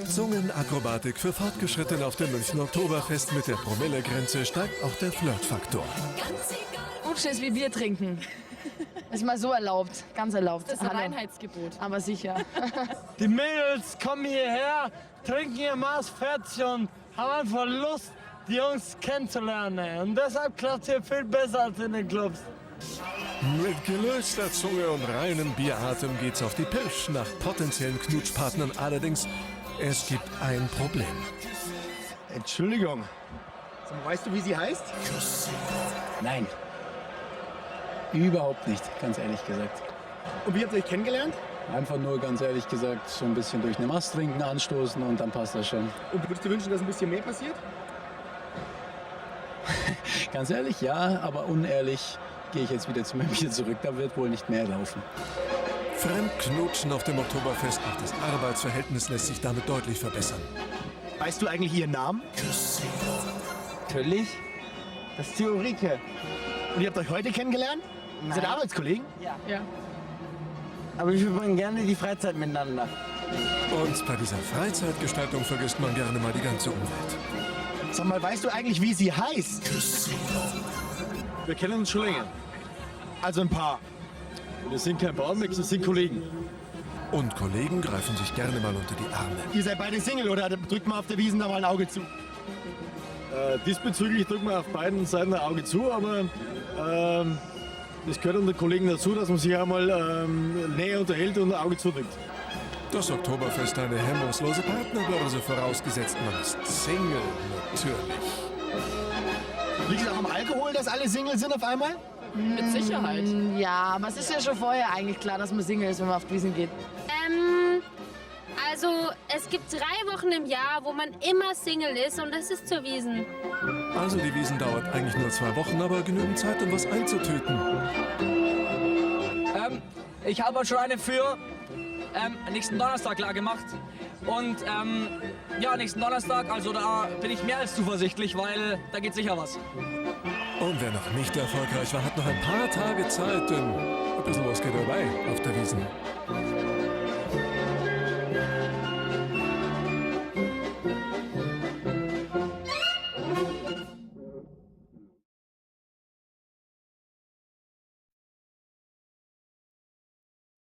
Zungenakrobatik für Fortgeschrittene auf dem München Oktoberfest. Mit der Promillegrenze steigt auch der Flirtfaktor. Rutschen ist wie Bier trinken. Ist mal so erlaubt, ganz erlaubt. Das ist ein Reinheitsgebot. Aber sicher. Die Mädels kommen hierher, trinken ihr Maß fertig und haben einfach Lust, die Jungs kennenzulernen. Und deshalb klappt hier viel besser als in den Clubs. Mit gelöster Zunge und reinem Bieratem geht's auf die Pirsch nach potenziellen Knutschpartnern. Allerdings, es gibt ein Problem. Entschuldigung. Weißt du, wie sie heißt? Nein. Überhaupt nicht, ganz ehrlich gesagt. Und wie habt ihr euch kennengelernt? Einfach nur, ganz ehrlich gesagt, so ein bisschen durch eine Mast trinken, anstoßen und dann passt das schon. Und würdest du wünschen, dass ein bisschen mehr passiert? Ganz ehrlich, ja, aber unehrlich gehe ich jetzt wieder zu mir Bier zurück. Da wird wohl nicht mehr laufen. Fremdknutschen auf dem Oktoberfest. Auch das Arbeitsverhältnis lässt sich damit deutlich verbessern. Weißt du eigentlich ihren Namen? Natürlich. Das ist die Ulrike. Und ihr habt euch heute kennengelernt? Seid ihr Arbeitskollegen? Ja. Aber wir verbringen gerne die Freizeit miteinander. Und bei dieser Freizeitgestaltung vergisst man gerne mal die ganze Umwelt. Sag mal, weißt du eigentlich, wie sie heißt? Wir kennen uns schon länger. Also ein paar. Wir sind kein Bauernmix, wir sind Kollegen. Und Kollegen greifen sich gerne mal unter die Arme. Ihr seid beide Single oder drückt mal auf der Wiesn da mal ein Auge zu? Diesbezüglich drücken wir auf beiden Seiten ein Auge zu, aber das gehört unter Kollegen dazu, dass man sich einmal näher unterhält und ein Auge zudrückt. Das Oktoberfest eine hemmungslose Partnerbörse, vorausgesetzt man ist Single, natürlich. Liegt es auch am Alkohol, dass alle Single sind auf einmal? Mit Sicherheit. Ja, aber es ist ja schon vorher eigentlich klar, dass man Single ist, wenn man auf die Wiesn geht. Also es gibt 3 Wochen im Jahr, wo man immer Single ist und das ist zur Wiesn. Also die Wiesn dauert eigentlich nur 2 Wochen, aber genügend Zeit, um was einzutüten. Ich habe schon eine für nächsten Donnerstag klar gemacht. Und ja, nächsten Donnerstag, also da bin ich mehr als zuversichtlich, weil da geht sicher was. Und wer noch nicht erfolgreich war, hat noch ein paar Tage Zeit, denn ein bisschen was geht dabei auf der Wiesn.